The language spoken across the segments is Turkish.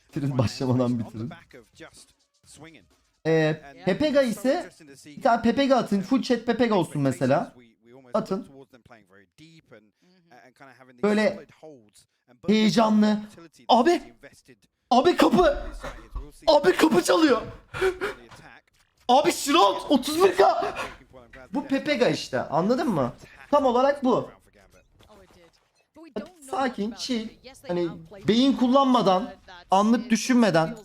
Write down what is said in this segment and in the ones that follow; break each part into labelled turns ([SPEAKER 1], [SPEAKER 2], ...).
[SPEAKER 1] Bitirin, başlamadan bitirin. Pepega ise bir tane Pepega atın. Full chat Pepega olsun mesela. Atın. Böyle heyecanlı. Abi kapı. Abi kapı çalıyor. Abi Shroud 31K. Bu Pepega işte, anladın mı? Tam olarak bu. Sakin, chill, hani beyin kullanmadan, anlık düşünmeden,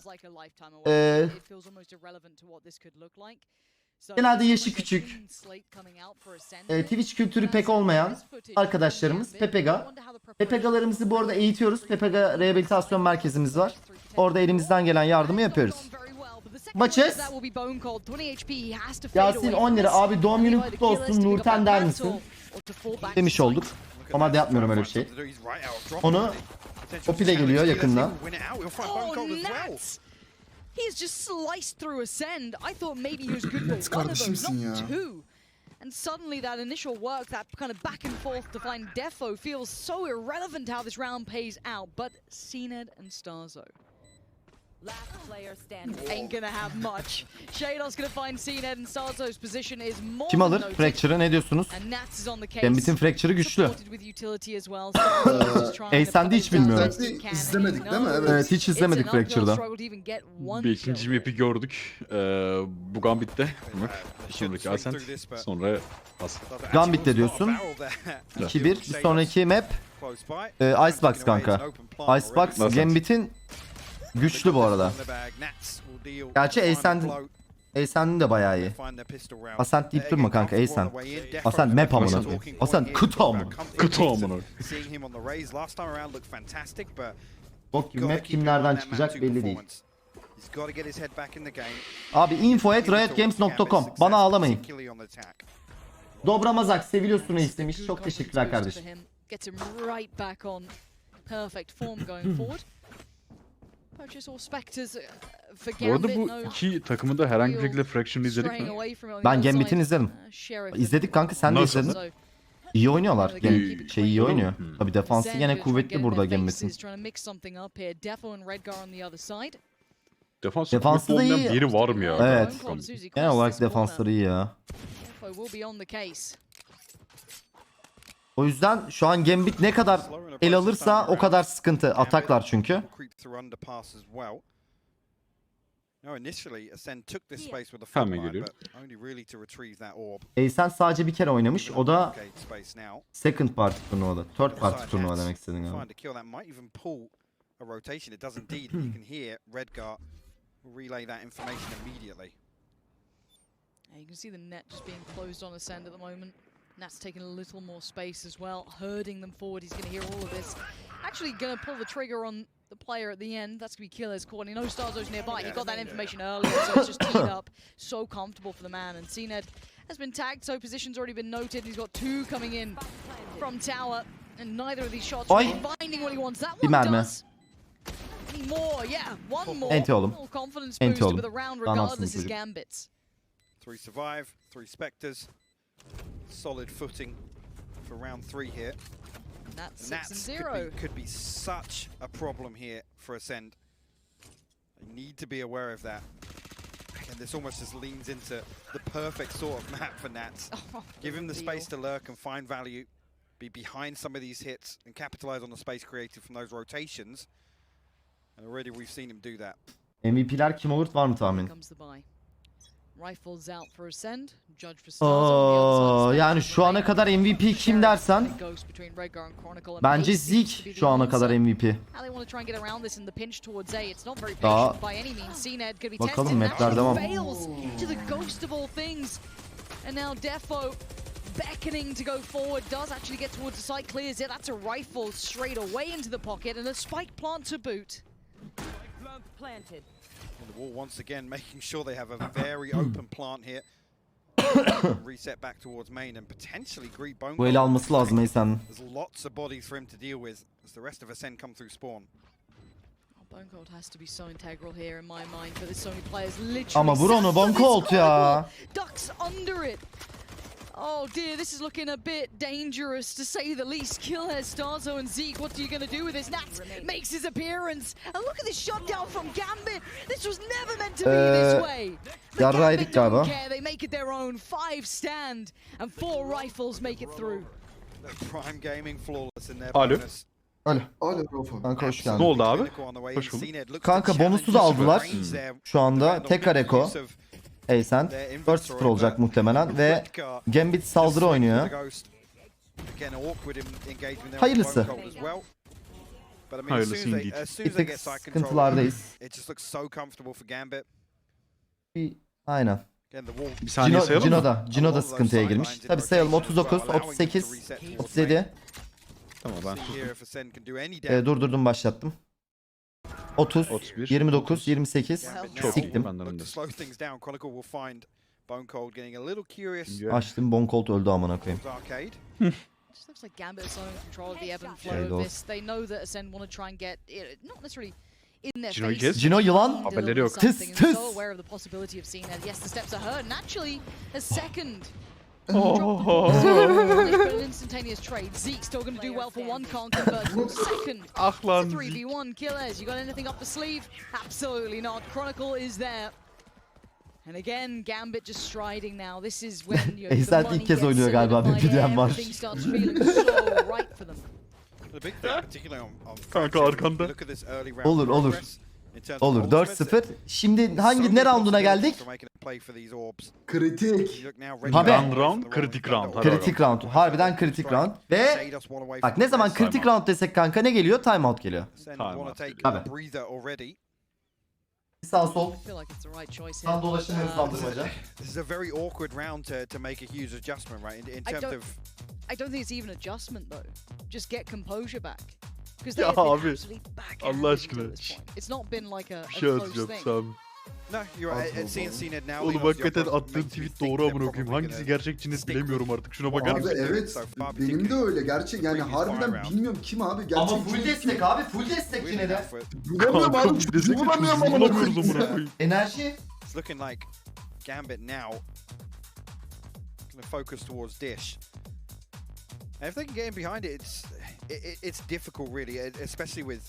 [SPEAKER 1] genelde yaşı küçük, Twitch kültürü pek olmayan arkadaşlarımız Pepega. Pepega'larımızı bu arada eğitiyoruz. Pepega rehabilitasyon merkezimiz var. Orada elimizden gelen yardımı yapıyoruz. Maçız. Yasin 10 lira. Abi doğum günün kutlu olsun Nurten der misin? Demiş olduk. Ama da yapmıyorum öyle bir şey. Onu Poppy de geliyor yakında.
[SPEAKER 2] He's just sliced through Acend. I thought maybe he was good for one of those, not two. And suddenly that initial work, that kind of back and forth to find Defo feels so irrelevant how this round pays out. But cned and Starzo ain't gonna have much. Shado's gonna find cned and Starzo's position is more.
[SPEAKER 1] Kim alır Fracture'ı, ne diyorsunuz? Gambit'in Fracture'ı güçlü. Acend'i hiç bilmiyorum.
[SPEAKER 3] İzlemedik değil mi?
[SPEAKER 1] Evet, hiç izlemedik Fracture'da.
[SPEAKER 4] Bir ikinci map'i gördük. Bu Gambit'te. Bir sonraki Acend. Sonra Acend.
[SPEAKER 1] Gambit'te diyorsun. 2-1. Bir sonraki map Icebox kanka. Icebox Gambit'in güçlü bu arada. Gerçi Acend'in de bayağı iyi. Acend deyip durma kanka, Acend. Acend map amına. Acend kıta amına.
[SPEAKER 4] Kıta amına.
[SPEAKER 1] Bok gibi map kimlerden çıkacak belli değil. Abi info@riotgames.com. Bana ağlamayın. Dobramazak seviliyorsun istemiş. Çok teşekkürler kardeşim.
[SPEAKER 4] Bu arada bu iki takımı da herhangi bir şekilde Fraction'ı izledik mi?
[SPEAKER 1] Ben Gambit'ini izledim. İzledik kanka, sen de izledin. İyi oynuyorlar. İyi oynuyor. Tabii defansı yine kuvvetli burada Gambit'in.
[SPEAKER 4] Defansı da iyi. Biri var mı ya?
[SPEAKER 1] Evet. Genel olarak defansları iyi ya. O yüzden şu an Gambit ne kadar el alırsa o kadar sıkıntı. Ataklar çünkü.
[SPEAKER 4] Hemen geliyor.
[SPEAKER 1] Acend sadece bir kere oynamış. O da second party turnuvada. Third party turnuva demek istedin galiba.
[SPEAKER 2] You can see the net just being closed on Acend at the moment. Nat's taking a little more space as well, herding them forward. He's going to hear all of this. Actually going to pull the trigger on the player at the end. That's going to be Killer's caught. He knows Starzo's nearby. He got that information earlier, so it's just teed up. So comfortable for the man. And cned has been tagged, so position's already been noted. He's got two coming in from tower, and neither of these shots really finding what he wants. That one does. Any more? Yeah, one more.
[SPEAKER 1] Enti oğlum.
[SPEAKER 2] Confidence booster with a round regardless is Gambit's.
[SPEAKER 5] 3 survive, 3 Spectres. Solid footing for round 3 here.
[SPEAKER 2] Nats
[SPEAKER 5] could be such a problem here for Acend. They need to be aware of that. Again, this almost just leans into the perfect sort of map for Nats. Give him the space to lurk and find value, be behind some of these hits and capitalize on the space created from those rotations. And already we've seen him do that.
[SPEAKER 1] MVP'ler kim olur var mı tahmin? Yani şu ana kadar MVP kim dersen bence Zeke şu ana kadar MVP. Daha bakalım, mapler devam.
[SPEAKER 2] Beckoning to go forward, does actually get towards the site, clears it. That's a rifle straight away into the pocket and a spike plant to boot.
[SPEAKER 5] Planted. On the wall once again, making sure they have a very open plant here. Reset back towards main and potentially greet Bone.
[SPEAKER 1] Bu ele alması lazım Acend'in.
[SPEAKER 5] There's lots of bodies for him to deal with as the rest of Acend come through spawn.
[SPEAKER 2] Bonecold has to be so integral here in my mind, but this Sony players literally.
[SPEAKER 1] Ama vur onu Bonecold ya.
[SPEAKER 2] Ducks under it. Oh dear, this is looking a bit dangerous to say the least. Killhead, Starzo and Zeke, what are you going to do with this? Nats makes his appearance. And look at this shutdown from Gambit. This was never meant to be this way. But
[SPEAKER 1] Yarraydık
[SPEAKER 2] Gambit don't
[SPEAKER 1] galiba.
[SPEAKER 2] care. They make it their own. 5 stand and 4 rifles make it through.
[SPEAKER 5] Prime Gaming flawless in their
[SPEAKER 4] Alo.
[SPEAKER 5] bonus.
[SPEAKER 1] Alo.
[SPEAKER 3] Hala Rafa.
[SPEAKER 1] Kanka hoş
[SPEAKER 4] Ne
[SPEAKER 1] geldin.
[SPEAKER 4] oldu abi?
[SPEAKER 5] Hoş
[SPEAKER 4] bulduk.
[SPEAKER 1] Kanka bonusu da aldılar. Şu anda tekrar Eko. Acend. 4-0 olacak muhtemelen ve Gambit saldırı oynuyor. Hayırlısı.
[SPEAKER 4] Hayırlısı indeed.
[SPEAKER 1] Bir tık sıkıntılardayız. Aynen.
[SPEAKER 4] Bir saniye sayalım mı?
[SPEAKER 1] Cino da sıkıntıya girmiş. Tabi sayalım 39, 38, 37.
[SPEAKER 4] Tamam ben sustum.
[SPEAKER 1] Durdurdum başlattım. 30,
[SPEAKER 4] 31.
[SPEAKER 1] 29, 28.
[SPEAKER 4] Çok iyi.
[SPEAKER 1] Siktim.
[SPEAKER 4] Benden önde.
[SPEAKER 1] Açtım Bonkolt öldü amına koyayım.
[SPEAKER 2] Just looks like Gambit is on control of the ebb and flow
[SPEAKER 1] Shade
[SPEAKER 2] of
[SPEAKER 1] off.
[SPEAKER 2] this. They know that Acend want to try and get it, not necessarily in their
[SPEAKER 4] Cino'yu
[SPEAKER 2] face.
[SPEAKER 4] kes.
[SPEAKER 1] Cino yılan.
[SPEAKER 4] Haberleri yok.
[SPEAKER 1] Tıs,
[SPEAKER 2] Something, and
[SPEAKER 1] tıs.
[SPEAKER 2] so aware of the possibility of seeing that. Yes, the steps are heard, and actually a second.
[SPEAKER 4] Oh.
[SPEAKER 2] They put an instantaneous trade. Zeke's still going to do well for one, can't convert. Second.
[SPEAKER 4] Ah
[SPEAKER 2] It's a
[SPEAKER 4] lan.
[SPEAKER 2] 3v1 killers. You got anything up the sleeve? Absolutely not. Chronicle is there. And again, Gambit just striding now. This is when the
[SPEAKER 1] Acend
[SPEAKER 2] money
[SPEAKER 1] ilk kez
[SPEAKER 2] gets
[SPEAKER 1] oynuyor galiba, bir
[SPEAKER 2] solidified.
[SPEAKER 1] PDM var.
[SPEAKER 2] Everything starts feeling so right for them.
[SPEAKER 4] Kanka arkanda.
[SPEAKER 1] Olur, olur. Olur 4-0. Şimdi ne rounduna geldik?
[SPEAKER 3] Kritik.
[SPEAKER 1] Tabii.
[SPEAKER 4] Round, kritik round. Hadi
[SPEAKER 1] Kritik round. Harbiden kritik round. Ve bak ne zaman kritik round desek kanka ne geliyor? Timeout geliyor.
[SPEAKER 5] Tabii.
[SPEAKER 1] Sağ sol.
[SPEAKER 2] I feel like it's the right choice here.
[SPEAKER 1] Sağ dolaşım hızlandırmaca.
[SPEAKER 5] This is a very awkward round to make a huge adjustment, right? In terms of
[SPEAKER 2] I don't think it's even adjustment though. Just get composure back. Because
[SPEAKER 4] Ya
[SPEAKER 2] they have
[SPEAKER 4] abi,
[SPEAKER 2] been absolutely backhanded
[SPEAKER 4] Allah
[SPEAKER 2] until
[SPEAKER 4] aşkına.
[SPEAKER 2] this point. It's not been like a
[SPEAKER 4] Bir şey
[SPEAKER 2] close
[SPEAKER 4] atacağım
[SPEAKER 2] thing.
[SPEAKER 4] Sami.
[SPEAKER 5] no, you're right. At cned now.
[SPEAKER 4] Oğlum hakikaten attığın tweet doğru amına koyayım. Hangisi gerçek cnet bilemiyorum artık. Şuna bakar
[SPEAKER 3] Abi
[SPEAKER 4] mısın?
[SPEAKER 3] evet. Benim de öyle. Gerçek yani harbiden bilmiyorum kim abi. Gerçek
[SPEAKER 1] Ama full destek abi. Full destek yine de.
[SPEAKER 3] Bulamıyorum
[SPEAKER 4] Kanka
[SPEAKER 3] abi.
[SPEAKER 4] bir desek de
[SPEAKER 3] Bulamıyorum
[SPEAKER 4] çözüm
[SPEAKER 3] amına
[SPEAKER 4] bulamıyoruz amına
[SPEAKER 3] koyayım.
[SPEAKER 4] koyayım.
[SPEAKER 1] Enerji.
[SPEAKER 5] It's looking like Gambit now gonna focus towards Dish. And if they can get in behind it, it's difficult really, especially with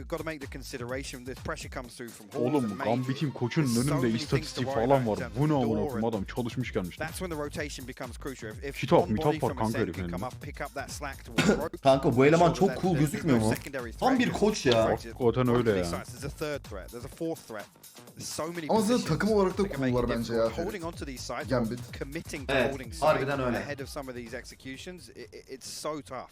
[SPEAKER 5] got to make the consideration. This pressure comes through from Hall.
[SPEAKER 4] Oğlum Gambit'in koçunun önünde istatistiği falan var. Bu ne amına koyayım, adam çalışmış gelmiş.
[SPEAKER 5] That's when the rotation becomes crucial. If
[SPEAKER 4] Hit up,
[SPEAKER 5] one
[SPEAKER 4] mid
[SPEAKER 5] body
[SPEAKER 4] up var
[SPEAKER 5] from
[SPEAKER 4] kanka
[SPEAKER 5] Acend can
[SPEAKER 4] herifin
[SPEAKER 5] come
[SPEAKER 4] elinde.
[SPEAKER 5] up, pick up that slack towards rope.
[SPEAKER 1] Kanka bu eleman
[SPEAKER 5] ensure
[SPEAKER 1] çok
[SPEAKER 5] that
[SPEAKER 1] cool
[SPEAKER 5] there's
[SPEAKER 1] gözükmüyor
[SPEAKER 5] no
[SPEAKER 1] mu?
[SPEAKER 5] secondary
[SPEAKER 1] Tam
[SPEAKER 5] threat.
[SPEAKER 1] bir koç ya.
[SPEAKER 4] Hakikaten öyle ya.
[SPEAKER 5] There's a third threat. There's a fourth threat. There's so many
[SPEAKER 3] Ama zaten
[SPEAKER 5] positions
[SPEAKER 3] takım olarak da
[SPEAKER 5] that can make
[SPEAKER 3] cool
[SPEAKER 5] it
[SPEAKER 3] var bence
[SPEAKER 5] difficult.
[SPEAKER 3] ya.
[SPEAKER 5] Holding on to these sides,
[SPEAKER 3] Gambit.
[SPEAKER 5] committing to
[SPEAKER 1] Evet,
[SPEAKER 5] holding side
[SPEAKER 1] harbiden öyle.
[SPEAKER 5] ahead of some of these executions, it's so tough.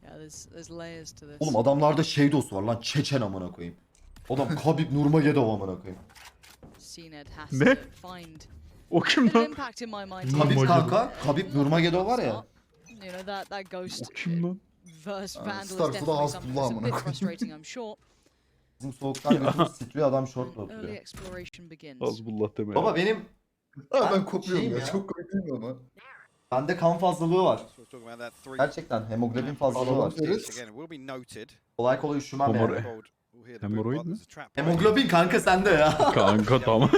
[SPEAKER 2] Yeah, there's layers to this.
[SPEAKER 1] Oğlum adamlarda Shadows var lan. Çeçen amına koyayım. Adam Khabib Nurmagomedov amına koyayım.
[SPEAKER 2] cned has
[SPEAKER 4] Ne?
[SPEAKER 2] to find
[SPEAKER 4] O kim
[SPEAKER 2] a bit of
[SPEAKER 4] lan?
[SPEAKER 2] impact in my mind.
[SPEAKER 1] Khabib
[SPEAKER 4] Nurmagomedov.
[SPEAKER 1] kanka. Khabib Nurmagomedov var ya.
[SPEAKER 2] You know that ghost
[SPEAKER 4] O kim lan?
[SPEAKER 2] versus Vandal is
[SPEAKER 3] Starf'da
[SPEAKER 2] definitely
[SPEAKER 3] da
[SPEAKER 2] something
[SPEAKER 3] Hasbullah
[SPEAKER 2] that's a
[SPEAKER 3] amına
[SPEAKER 2] bit
[SPEAKER 3] koyayım.
[SPEAKER 2] frustrating, I'm sure.
[SPEAKER 1] Bizim soğuktan götümüz titriyor adam shortla
[SPEAKER 2] Early
[SPEAKER 1] oturuyor.
[SPEAKER 2] exploration begins.
[SPEAKER 4] Azbullah deme
[SPEAKER 1] Baba
[SPEAKER 4] ya.
[SPEAKER 1] benim
[SPEAKER 3] Abi ben
[SPEAKER 1] şeyim
[SPEAKER 3] kopuyorum ya.
[SPEAKER 1] ya.
[SPEAKER 3] Çok komik değil mi ama?
[SPEAKER 1] bende kan fazlalığı var.
[SPEAKER 5] So we're talking about that three.
[SPEAKER 1] Gerçekten hemoglobin fazlalığı var.
[SPEAKER 3] Evet.
[SPEAKER 5] Again, it will be noted.
[SPEAKER 1] Kolay kolay üşümem yani.
[SPEAKER 4] Homor- Hemoroid mi?
[SPEAKER 1] Hemoglobin kanka sende ya.
[SPEAKER 4] Kanka tamam.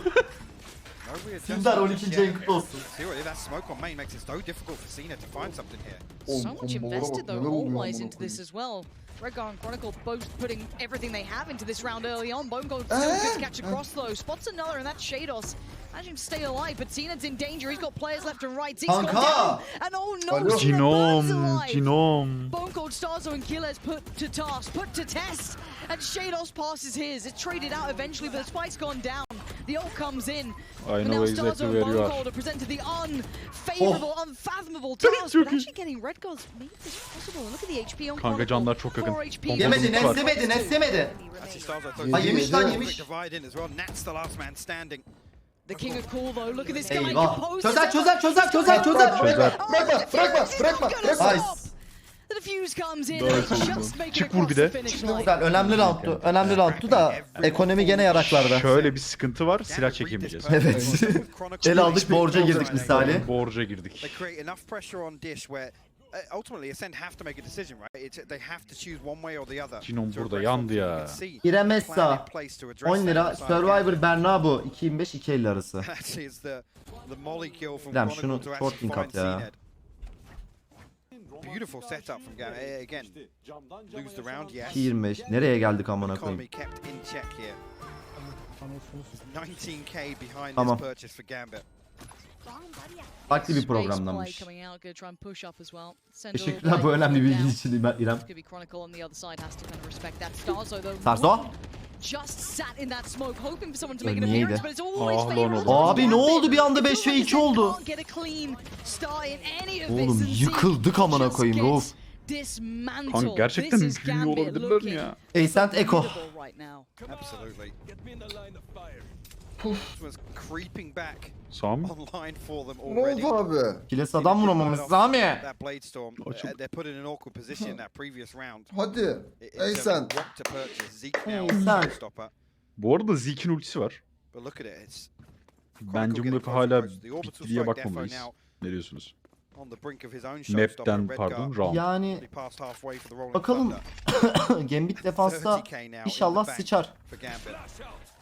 [SPEAKER 1] Sindar 12. ayın kutlu olsun.
[SPEAKER 5] That smoke on main makes it so difficult for cned to find something here.
[SPEAKER 2] So
[SPEAKER 3] Oğlum,
[SPEAKER 2] much
[SPEAKER 3] kombolara
[SPEAKER 2] invested
[SPEAKER 3] bak,
[SPEAKER 2] though,
[SPEAKER 3] neler oluyor
[SPEAKER 2] all-wise
[SPEAKER 3] amına
[SPEAKER 2] into this
[SPEAKER 3] koyayım.
[SPEAKER 2] as well. Redgar and Chronicle both putting everything they have into this round early on. Bone Gold still good to catch across though. Spots another and that's Shados. Managing to stay alive, but Cned's in danger. He's got players left and right. Zeke's gone
[SPEAKER 1] Kanka!
[SPEAKER 2] down. And oh no,
[SPEAKER 3] Alo.
[SPEAKER 2] Cned burns
[SPEAKER 4] Cinom,
[SPEAKER 2] alive.
[SPEAKER 4] Cinom.
[SPEAKER 2] Bone Cold, Starzo and Killers put to task, put to test. And Shados passes his. It's traded out eventually, but the spike's gone down. The ult comes in.
[SPEAKER 4] I
[SPEAKER 2] But now
[SPEAKER 4] know exactly
[SPEAKER 2] Starzo and
[SPEAKER 4] where you
[SPEAKER 2] Bone
[SPEAKER 4] are.
[SPEAKER 2] Cold are presented the unfavorable, unfathomable task.
[SPEAKER 4] Çok
[SPEAKER 2] But
[SPEAKER 4] iyi.
[SPEAKER 2] actually getting Redgar's made this possible. Look at the HP on
[SPEAKER 4] Kanka canlar çok yakın.
[SPEAKER 2] 4 HP.
[SPEAKER 1] Yemedi,
[SPEAKER 4] Var.
[SPEAKER 1] neslemedi, neslemedi.
[SPEAKER 5] Actually, Starzo
[SPEAKER 3] Ha,
[SPEAKER 5] throws
[SPEAKER 1] yemiş lan, yemiş.
[SPEAKER 5] divide in as well. Nat's the last man standing.
[SPEAKER 2] The king of cool though. Look at this guy.
[SPEAKER 1] Eyvah.
[SPEAKER 2] composed
[SPEAKER 1] Çözer,
[SPEAKER 2] as
[SPEAKER 1] çözer,
[SPEAKER 2] ever.
[SPEAKER 1] çözer, çözer, çözer.
[SPEAKER 4] Çözer.
[SPEAKER 2] Oh,
[SPEAKER 3] Bırakma,
[SPEAKER 2] the
[SPEAKER 3] bırakma,
[SPEAKER 2] defuse is
[SPEAKER 3] bırakma,
[SPEAKER 2] not gonna
[SPEAKER 3] bırakma.
[SPEAKER 2] stop. The defuse comes in.
[SPEAKER 4] Nice
[SPEAKER 2] and
[SPEAKER 4] oldu.
[SPEAKER 2] just make it
[SPEAKER 4] Çık vur
[SPEAKER 2] across
[SPEAKER 4] bir
[SPEAKER 2] the
[SPEAKER 4] de.
[SPEAKER 2] finish
[SPEAKER 1] Şimdi
[SPEAKER 2] line.
[SPEAKER 1] güzel, önemli roundtu. Önemli roundtu da ekonomi gene yaraklarda.
[SPEAKER 4] Şöyle bir sıkıntı var, silah çekemeyeceğiz.
[SPEAKER 1] Evet. El aldık borca girdik misali.
[SPEAKER 4] Borca girdik.
[SPEAKER 5] They create enough pressure on Dish where ultimately Acend have to make a decision, right? They have to choose one way or the other.
[SPEAKER 4] Cinom
[SPEAKER 5] to
[SPEAKER 4] burada
[SPEAKER 5] address
[SPEAKER 4] yandı
[SPEAKER 5] something. You
[SPEAKER 4] ya.
[SPEAKER 5] can see
[SPEAKER 1] İremessa
[SPEAKER 5] plan in place to address
[SPEAKER 1] 10 lira.
[SPEAKER 5] that.
[SPEAKER 1] Survivor Berna bu. 2.25 2.50 arası.
[SPEAKER 5] Actually, it's the The molly kill from
[SPEAKER 1] Lan
[SPEAKER 5] Chronicle
[SPEAKER 1] şunu
[SPEAKER 5] to
[SPEAKER 1] short
[SPEAKER 5] actually
[SPEAKER 1] link
[SPEAKER 5] find
[SPEAKER 1] at ya.
[SPEAKER 5] cned. Beautiful setup from Gambit. Again, lose the round, yes.
[SPEAKER 1] 25. Nereye geldik amına
[SPEAKER 5] Economy
[SPEAKER 1] koyayım?
[SPEAKER 5] kept in check here. 19k behind
[SPEAKER 1] Tamam.
[SPEAKER 5] this purchase for Gambit.
[SPEAKER 1] Farklı bir
[SPEAKER 2] Space
[SPEAKER 1] programlanmış.
[SPEAKER 2] play coming out, gonna try and push up as well. Send
[SPEAKER 1] Teşekkürler bu önemli bilgi için İrem.
[SPEAKER 2] Could be Chronicle on the other side, has to kind of respect that. Starzo though.
[SPEAKER 1] Sarso?
[SPEAKER 2] Just sat in that smoke, hoping for someone to make an
[SPEAKER 1] Neydi?
[SPEAKER 2] appearance, but it's always
[SPEAKER 4] Ah, lan
[SPEAKER 2] favorable.
[SPEAKER 4] oğlum.
[SPEAKER 1] Abi ne oldu bir anda 5 ve 2 oldu.
[SPEAKER 2] Can't get a clean start in any of
[SPEAKER 1] Oğlum
[SPEAKER 2] this and
[SPEAKER 1] yıkıldık amına
[SPEAKER 2] just
[SPEAKER 1] koyayım
[SPEAKER 2] gets
[SPEAKER 1] Rauf.
[SPEAKER 2] dismantled.
[SPEAKER 4] Kanka gerçekten
[SPEAKER 2] This is
[SPEAKER 4] büyüyor
[SPEAKER 2] Gambit
[SPEAKER 4] olabilirler mi
[SPEAKER 2] looking
[SPEAKER 4] ya?
[SPEAKER 1] Acend Echo.
[SPEAKER 2] formidable right now.
[SPEAKER 5] Absolutely. This was creeping back
[SPEAKER 4] Sağ mı?
[SPEAKER 5] online for them
[SPEAKER 3] Ne
[SPEAKER 5] already.
[SPEAKER 3] oldu abi?
[SPEAKER 1] Kiles adam vuramamış Sami.
[SPEAKER 5] That blade storm, they're put in an awkward position in that previous round.
[SPEAKER 3] Hadi.
[SPEAKER 5] It's
[SPEAKER 3] Acend.
[SPEAKER 5] what to purchase. Zeke now
[SPEAKER 1] Acend.
[SPEAKER 5] is a stopper.
[SPEAKER 4] Bu arada Zeke'in ultisi var.
[SPEAKER 5] But look at it. It's
[SPEAKER 4] Bence bu map'i hala bitti diye bakmamalıyız. Ne diyorsunuz?
[SPEAKER 5] on the brink of his own showstopper.
[SPEAKER 4] Map'ten pardon round.
[SPEAKER 1] Yani
[SPEAKER 5] He passed halfway for the rolling
[SPEAKER 1] bakalım.
[SPEAKER 5] thunder.
[SPEAKER 1] Gambit defansta
[SPEAKER 5] 30k now in
[SPEAKER 1] inşallah
[SPEAKER 5] the bank
[SPEAKER 1] sıçar.
[SPEAKER 5] for Gambit.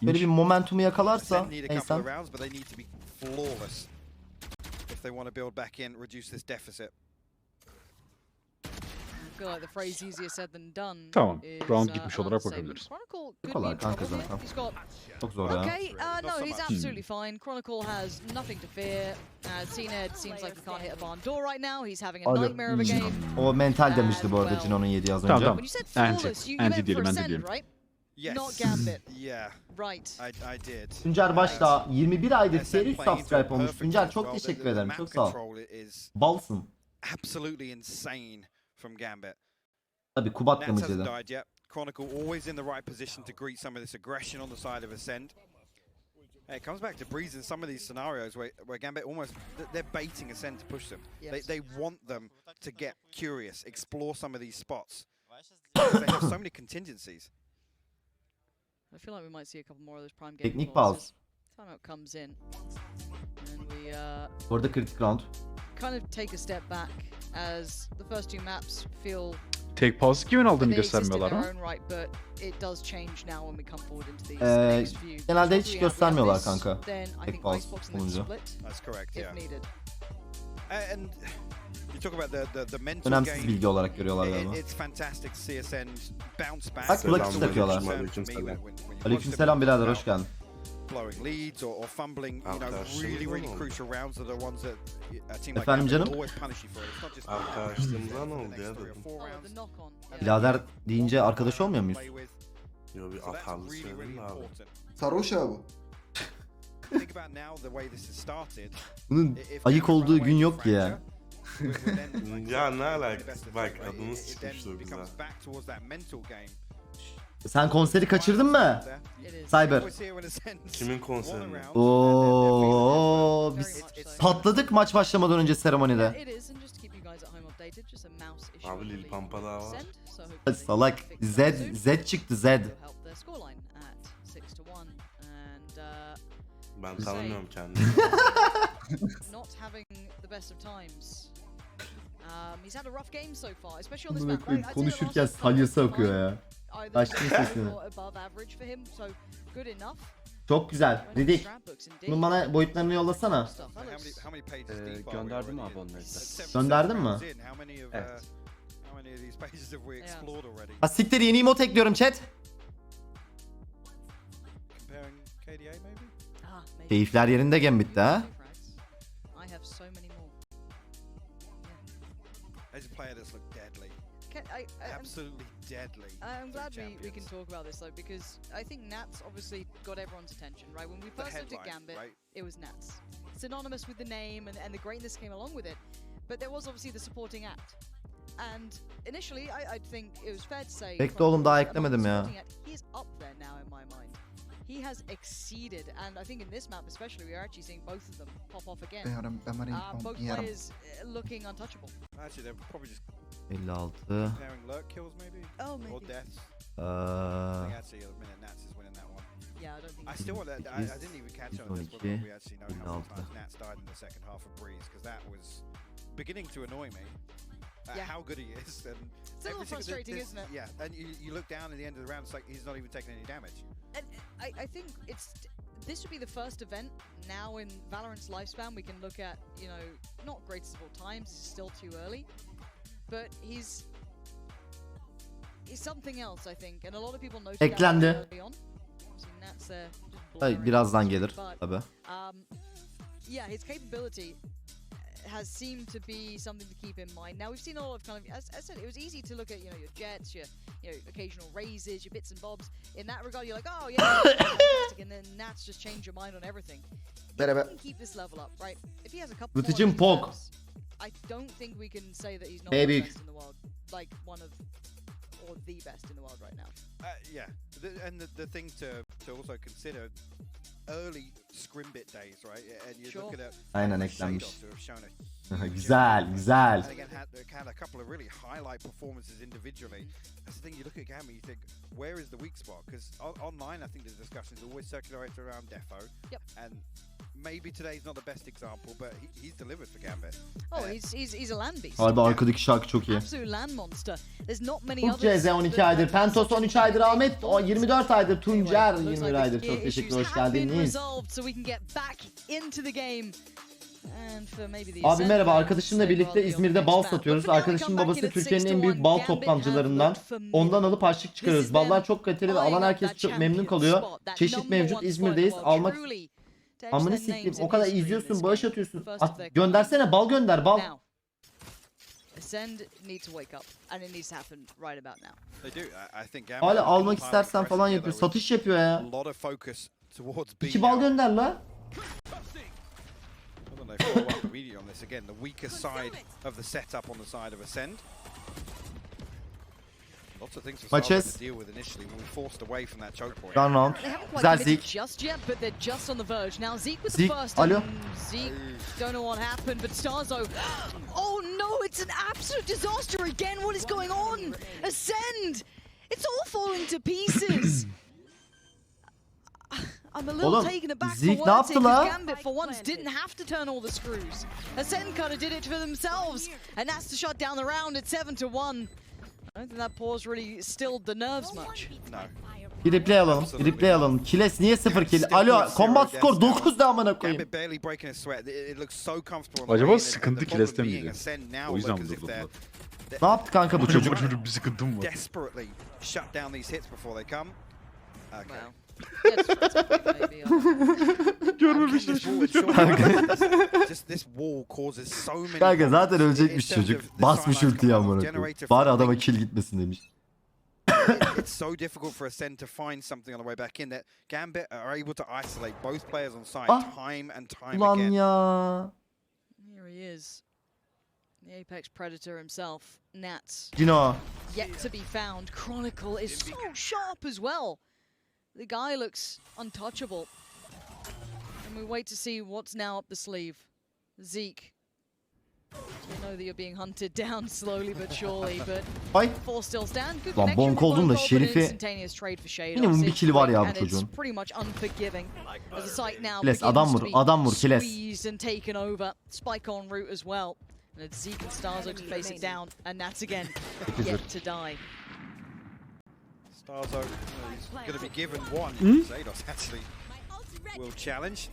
[SPEAKER 1] Böyle bir momentumu yakalarsa
[SPEAKER 5] Ascend need a couple
[SPEAKER 1] Acend.
[SPEAKER 5] of rounds, but they need to be flawless if they want to build back in, reduce this deficit.
[SPEAKER 2] I feel like the phrase easier said than done.
[SPEAKER 4] Tamam,
[SPEAKER 2] is,
[SPEAKER 4] round gitmiş olarak
[SPEAKER 2] unsaved.
[SPEAKER 4] bakabiliriz.
[SPEAKER 2] Chronicle could
[SPEAKER 1] Kolay
[SPEAKER 2] be in
[SPEAKER 1] kanka
[SPEAKER 2] trouble here.
[SPEAKER 1] zaten.
[SPEAKER 2] He's got
[SPEAKER 1] Çok zor ya.
[SPEAKER 2] okay,
[SPEAKER 5] Not
[SPEAKER 2] no,
[SPEAKER 5] so
[SPEAKER 2] he's
[SPEAKER 5] much.
[SPEAKER 2] absolutely fine. Chronicle has nothing to fear. cned seems like he can't hit a barn door right now. He's having a
[SPEAKER 1] Alo.
[SPEAKER 2] nightmare of a game.
[SPEAKER 1] O mental demişti bu arada Cino'nun yediği az önce.
[SPEAKER 4] Tamam,
[SPEAKER 2] When you said
[SPEAKER 4] Anti.
[SPEAKER 2] flawless, you
[SPEAKER 4] Anti
[SPEAKER 2] meant for
[SPEAKER 4] diyelim, anti
[SPEAKER 2] Ascend,
[SPEAKER 4] diyelim.
[SPEAKER 2] right?
[SPEAKER 5] Yes.
[SPEAKER 2] Not Gambit.
[SPEAKER 5] Yeah,
[SPEAKER 2] Right.
[SPEAKER 5] I did.
[SPEAKER 1] Tuncer başta 21 aydır
[SPEAKER 5] Ascend
[SPEAKER 1] seri
[SPEAKER 5] playing into
[SPEAKER 1] subscribe
[SPEAKER 5] a
[SPEAKER 1] olmuş.
[SPEAKER 5] perfect
[SPEAKER 1] Tuncer
[SPEAKER 5] as
[SPEAKER 1] çok
[SPEAKER 5] well.
[SPEAKER 1] teşekkür
[SPEAKER 5] The
[SPEAKER 1] ederim.
[SPEAKER 5] map
[SPEAKER 1] Çok sağ ol.
[SPEAKER 5] control is
[SPEAKER 1] Balsın.
[SPEAKER 5] absolutely insane from Gambit.
[SPEAKER 1] Tabii Kubat
[SPEAKER 5] Nats
[SPEAKER 1] damage
[SPEAKER 5] hasn't
[SPEAKER 1] dedi.
[SPEAKER 5] died yet. Chronicle always in the right position to greet some of this aggression on the side of Ascend. Hey, it comes back to Breeze in some of these scenarios where Gambit almost, they're baiting Ascend to push them.
[SPEAKER 2] Yes.
[SPEAKER 5] They want them to get curious, explore some of these spots. Because they have so many contingencies.
[SPEAKER 2] I feel like we might see a couple more of those prime game
[SPEAKER 1] Teknik
[SPEAKER 2] calls
[SPEAKER 1] pause.
[SPEAKER 2] as timeout comes in. And we
[SPEAKER 1] Bu arada kritik round.
[SPEAKER 2] kind of take a step back as the first two maps feel
[SPEAKER 4] Tek pas kimin aldığını
[SPEAKER 2] they exist in
[SPEAKER 4] göstermiyorlar
[SPEAKER 2] their
[SPEAKER 4] ha?
[SPEAKER 2] own right, but it does change now when we come forward into these
[SPEAKER 1] Ee,
[SPEAKER 2] next few.
[SPEAKER 1] genelde hiç
[SPEAKER 2] We have
[SPEAKER 1] göstermiyorlar
[SPEAKER 2] this,
[SPEAKER 1] kanka.
[SPEAKER 2] Then I
[SPEAKER 1] Tek
[SPEAKER 2] think
[SPEAKER 1] pause
[SPEAKER 2] Icebox and then
[SPEAKER 1] olunca.
[SPEAKER 2] split
[SPEAKER 5] That's correct, yeah.
[SPEAKER 2] if needed.
[SPEAKER 5] And you talk about the mental
[SPEAKER 1] Önemsiz
[SPEAKER 5] game.
[SPEAKER 1] bilgi olarak görüyorlar galiba.
[SPEAKER 5] It's fantastic to see Ascend bounce back.
[SPEAKER 1] Bak, kulak takıyorlar. Aleykümselam birader, hoş geldin.
[SPEAKER 5] Blowing leads or fumbling, you know, really crucial rounds are the ones that a team like
[SPEAKER 1] Efendim
[SPEAKER 5] Gambit
[SPEAKER 1] canım?
[SPEAKER 5] will always punish you for. It's not just
[SPEAKER 6] Arkadaşlığımdan oldu
[SPEAKER 5] the
[SPEAKER 6] ya
[SPEAKER 5] next 3 or
[SPEAKER 6] dedim.
[SPEAKER 5] 4
[SPEAKER 2] Oh,
[SPEAKER 5] rounds
[SPEAKER 2] the knock on.
[SPEAKER 1] Birader deyince arkadaş olmuyor muyuz?
[SPEAKER 5] play with.
[SPEAKER 6] Yo bir
[SPEAKER 5] So that's
[SPEAKER 6] atarlı
[SPEAKER 5] really
[SPEAKER 6] söyledim abi.
[SPEAKER 5] important.
[SPEAKER 3] Sarhoş abi.
[SPEAKER 5] Think about now the way this has started.
[SPEAKER 1] Bunun
[SPEAKER 5] If
[SPEAKER 1] ayık
[SPEAKER 5] Gambit
[SPEAKER 1] olduğu
[SPEAKER 5] run
[SPEAKER 1] gün
[SPEAKER 5] away
[SPEAKER 1] yok
[SPEAKER 5] with
[SPEAKER 1] ki ya.
[SPEAKER 5] fracture, we're then
[SPEAKER 6] Ya ne
[SPEAKER 5] the
[SPEAKER 6] alakası?
[SPEAKER 5] best of
[SPEAKER 6] Bak
[SPEAKER 5] three, right?
[SPEAKER 6] adımız
[SPEAKER 5] It then
[SPEAKER 6] çıkmıştı o bize.
[SPEAKER 5] becomes back towards that mental game.
[SPEAKER 1] Sen konseri kaçırdın mı?
[SPEAKER 2] It is.
[SPEAKER 1] Cyber.
[SPEAKER 5] Always here when Ascend
[SPEAKER 6] Kimin
[SPEAKER 5] won a
[SPEAKER 6] konserini?
[SPEAKER 5] round,
[SPEAKER 1] Oo,
[SPEAKER 2] Very
[SPEAKER 1] biz
[SPEAKER 2] much so.
[SPEAKER 1] patladık maç başlamadan önce seremonide.
[SPEAKER 2] It is, and just to keep you guys at home updated, just a mouse issue.
[SPEAKER 6] Abi
[SPEAKER 2] I
[SPEAKER 6] Lil
[SPEAKER 2] believe
[SPEAKER 6] Pampa daha var.
[SPEAKER 2] Ascend, so hopefully
[SPEAKER 1] Salak.
[SPEAKER 2] they fix that soon.
[SPEAKER 1] Z çıktı Z.
[SPEAKER 2] Will help their scoreline at 6-1, and
[SPEAKER 6] Ben tanımıyorum kendimi.
[SPEAKER 2] not having the best of times. He's had a rough game so far, especially on this
[SPEAKER 1] Amına
[SPEAKER 2] map.
[SPEAKER 1] koyayım,
[SPEAKER 2] I'd say the
[SPEAKER 1] konuşurken
[SPEAKER 2] last
[SPEAKER 1] salyası
[SPEAKER 2] couple of
[SPEAKER 1] akıyor ya.
[SPEAKER 2] either
[SPEAKER 1] Başlayın sesini.
[SPEAKER 2] or above average for him, so good enough.
[SPEAKER 1] Çok güzel. Ridik.
[SPEAKER 2] Scrapbooks indeed.
[SPEAKER 1] Bunun bana boyutlarını yollasana.
[SPEAKER 2] Stuff. That looks-
[SPEAKER 5] how many pages deep are we
[SPEAKER 7] Gönderdim
[SPEAKER 5] already
[SPEAKER 7] abi
[SPEAKER 5] in?
[SPEAKER 7] onları da.
[SPEAKER 5] 77
[SPEAKER 1] Gönderdin mi?
[SPEAKER 5] rounds in. How many of
[SPEAKER 7] Evet.
[SPEAKER 5] how many of these pages have we
[SPEAKER 2] Yeah.
[SPEAKER 5] explored already?
[SPEAKER 1] Ha siktir, yeni emote ekliyorum chat.
[SPEAKER 5] Comparing KDA maybe?
[SPEAKER 2] maybe.
[SPEAKER 1] Keyifler yerinde Gambit'te ha.
[SPEAKER 2] I have so many more.
[SPEAKER 5] As a player that's looked deadly.
[SPEAKER 2] I'm
[SPEAKER 5] Absolutely deadly.
[SPEAKER 2] I'm glad
[SPEAKER 5] for
[SPEAKER 2] we can
[SPEAKER 5] champions.
[SPEAKER 2] talk about this though, because I think Nats obviously got everyone's attention, right? When we
[SPEAKER 5] The
[SPEAKER 2] first looked at
[SPEAKER 5] headline,
[SPEAKER 2] Gambit,
[SPEAKER 5] right?
[SPEAKER 2] it was Nats. Synonymous with the name and the greatness came along with it. But there was obviously the supporting act. And initially, I think it was fair to say...
[SPEAKER 1] Bekle oğlum, daha
[SPEAKER 2] among the
[SPEAKER 1] eklemedim ya.
[SPEAKER 2] supporting act, He's up there now in my mind. He has exceeded, and I think in this map especially, we are actually seeing both of them pop off again. Both players looking untouchable.
[SPEAKER 5] Actually, they're probably just
[SPEAKER 1] 56.
[SPEAKER 5] comparing lurk kills maybe?
[SPEAKER 2] Oh,
[SPEAKER 5] Or
[SPEAKER 2] maybe.
[SPEAKER 5] deaths. I
[SPEAKER 1] Eee,
[SPEAKER 5] think actually at the minute Nats is winning that one.
[SPEAKER 2] Yeah, I don't think...
[SPEAKER 5] I still want that. I didn't even catch on this whether we actually know how many times Nats died in the second half of Breeze, because that was beginning to annoy me.
[SPEAKER 2] Yeah.
[SPEAKER 5] how good he is. And
[SPEAKER 2] It's a little frustrating, isn't it?
[SPEAKER 5] Yeah, and you look down at the end of the round, it's like he's not even taking any damage.
[SPEAKER 2] And I think this would be the first event now in Valorant's lifespan we can look at, you know, not greatest of all times, it's still too early, but he's something else, I think, and a lot of people noticed
[SPEAKER 1] Eklendi.
[SPEAKER 2] that early on. Obviously, Nat's there just
[SPEAKER 1] Hayır,
[SPEAKER 2] blurring
[SPEAKER 1] birazdan
[SPEAKER 2] it,
[SPEAKER 1] gelir
[SPEAKER 2] but,
[SPEAKER 1] tabi.
[SPEAKER 2] yeah, his capability has seemed to be something to keep in mind. Now we've seen a lot of kind of, as I said, it was easy to look at, you know, your jets, your occasional raises, your bits and bobs. In that regard, you're like, oh yeah, fantastic, and then Nat's just changed your mind on everything. If he can keep this level up, right? If he has a couple more
[SPEAKER 1] Vıtıcım
[SPEAKER 2] of these
[SPEAKER 1] Pog.
[SPEAKER 2] games, I don't think we can say that he's not
[SPEAKER 1] Baby.
[SPEAKER 2] the best in the world, like one of, or the best in the world right now.
[SPEAKER 5] Yeah, and the thing to also consider, early scrimbit days, right? And you look at it.
[SPEAKER 1] Aynen eklenmiş.
[SPEAKER 5] Shadows who have shown a huge
[SPEAKER 1] Güzel, güzel.
[SPEAKER 5] And again, had a couple of really highlight performances individually. That's the thing, you look at Gambit, you think, where is the weak spot? Because online, I think the discussion is always circulated around Defo.
[SPEAKER 2] Yep.
[SPEAKER 5] And maybe today's not the best example, but he's delivered for Gambit.
[SPEAKER 2] Oh, he's a land beast.
[SPEAKER 1] Abi arkadaki şarkı çok iyi.
[SPEAKER 2] Absolute land monster. There's not many
[SPEAKER 1] Tunç
[SPEAKER 2] others.
[SPEAKER 1] CZ 12 aydır, Pentos 13 aydır, Ahmet 24 aydır, Tuncer 21 aydır. Çok teşekkür, hoş geldiniz. Abi merhaba, arkadaşımla birlikte İzmir'de bal satıyoruz. Arkadaşımın babası Türkiye'nin en büyük bal toptancılarından. Ondan alıp harçlık çıkarıyoruz. Ballar çok kaliteli ve alan herkes çok memnun kalıyor. Çeşit mevcut, İzmir'deyiz. Almak... Amını sikeyim, o kadar izliyorsun, bağış atıyorsun. Göndersene, bal gönder, bal.
[SPEAKER 2] Acend needs to wake up and it needs to happen right about now.
[SPEAKER 5] They do. I think Gambit
[SPEAKER 1] Hala almak istersen falan yapıyor. Satış yapıyor ya.
[SPEAKER 5] A lot of focus towards B.
[SPEAKER 1] 2 bal gönder la.
[SPEAKER 5] They follow up immediately on this again. The weaker side of the setup on the side of Acend. Lots of things for Starbucks to deal with initially when we forced away from that choke point.
[SPEAKER 1] Gun round. Güzel Zeke.
[SPEAKER 2] Just yet, but they're just on the verge. Now Zeke was
[SPEAKER 1] Zeke,
[SPEAKER 2] the first.
[SPEAKER 1] alo.
[SPEAKER 2] Zeke, don't know what happened, but Starzo. Oh no, it's an absolute disaster again. What is going on? Acend! It's all falling to pieces. I'm a little taken aback
[SPEAKER 1] Zeke
[SPEAKER 2] for
[SPEAKER 1] ne
[SPEAKER 2] words
[SPEAKER 1] yaptı
[SPEAKER 2] here,
[SPEAKER 1] la?
[SPEAKER 2] 'cause Gambit for once didn't have to turn all the screws. Ascend kind of did it for themselves, and that's to shut down the round at 7-1. I don't think that pause really stilled the nerves much.
[SPEAKER 5] No.
[SPEAKER 1] Bir replay alalım, bir replay alalım. Kiles niye 0 kill? Alo, combat score 9 da amına koyayım.
[SPEAKER 5] Gambit barely breaking a sweat. It looks so comfortable.
[SPEAKER 4] Acaba sıkıntı Kiles'te miydi? O yüzden mi durdurdular?
[SPEAKER 1] Ne yaptı kanka bu çocuk?
[SPEAKER 4] Çocuk bir sıkıntım var.
[SPEAKER 5] Desperately shut down these hits before they come. Okay.
[SPEAKER 2] Well, maybe.
[SPEAKER 4] Görmemiştim şimdi.
[SPEAKER 5] Just this wall causes so many.
[SPEAKER 1] Kanka zaten
[SPEAKER 5] problems
[SPEAKER 1] ölecekmiş
[SPEAKER 5] in terms
[SPEAKER 1] çocuk.
[SPEAKER 5] of the
[SPEAKER 1] Basmış
[SPEAKER 5] sideline
[SPEAKER 1] ultiyi
[SPEAKER 5] combo,
[SPEAKER 1] amına koyayım.
[SPEAKER 5] generator
[SPEAKER 1] Bari adama
[SPEAKER 5] flipping.
[SPEAKER 1] kill gitmesin demiş.
[SPEAKER 5] It's so difficult for Acend to find something on the way back in that Gambit are able to isolate both players on site time and time
[SPEAKER 1] Ulan
[SPEAKER 5] again.
[SPEAKER 1] ya.
[SPEAKER 2] Here he is. The Apex Predator himself, Nats.
[SPEAKER 1] Cino.
[SPEAKER 2] Yet to be found. Chronicle is so sharp as well. The guy looks untouchable. And we wait to see what's now up the sleeve. Zeke. You know that you're being hunted down slowly but surely, but
[SPEAKER 1] Ay.
[SPEAKER 2] four still stand. Good
[SPEAKER 1] Lan
[SPEAKER 2] connection
[SPEAKER 1] bonk
[SPEAKER 2] with
[SPEAKER 1] oldum da
[SPEAKER 2] one goal, but
[SPEAKER 1] Şerif'i
[SPEAKER 2] instantaneous trade for Shade.
[SPEAKER 1] minimum bir kili var ya bu
[SPEAKER 2] And
[SPEAKER 1] çocuğun.
[SPEAKER 2] it's pretty much unforgiving. As the site now
[SPEAKER 1] Kiles,
[SPEAKER 2] begins
[SPEAKER 1] adam vur,
[SPEAKER 2] to be
[SPEAKER 1] adam vur, Kiles.
[SPEAKER 2] squeezed and taken over. Spike on route as well. And it's Zeke and Starzo to face it down, and that's again yet to die.
[SPEAKER 5] Starzo, he's going to be given one. Zados actually will challenge.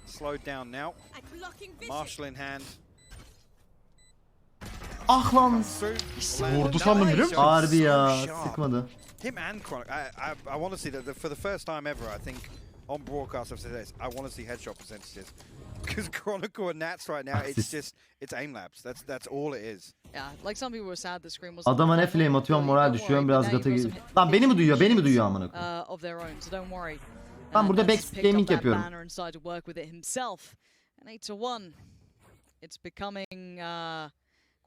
[SPEAKER 5] Slowed down now. Marshall in hand.
[SPEAKER 1] Ah lan.
[SPEAKER 4] Vurdu sandım biliyor musun?
[SPEAKER 1] Harbi ya. Sıkmadı.
[SPEAKER 5] Him and Chronic. I want to see that for the first time ever. I think on broadcast I've said this. I want to see headshot percentages because Chronicle and Nats right now it's aim labs. That's all it is.
[SPEAKER 2] Yeah, like some people were sad the screen was.
[SPEAKER 1] Adama ne flame atıyorum, moral düşüyorum, biraz gata geliyor. Lan beni mi duyuyor? Beni mi duyuyor amına koyayım?
[SPEAKER 2] Of their own, so don't worry.
[SPEAKER 1] Ben burada backseat gaming yapıyorum.
[SPEAKER 2] And decided to work with it himself. And 8-1. It's becoming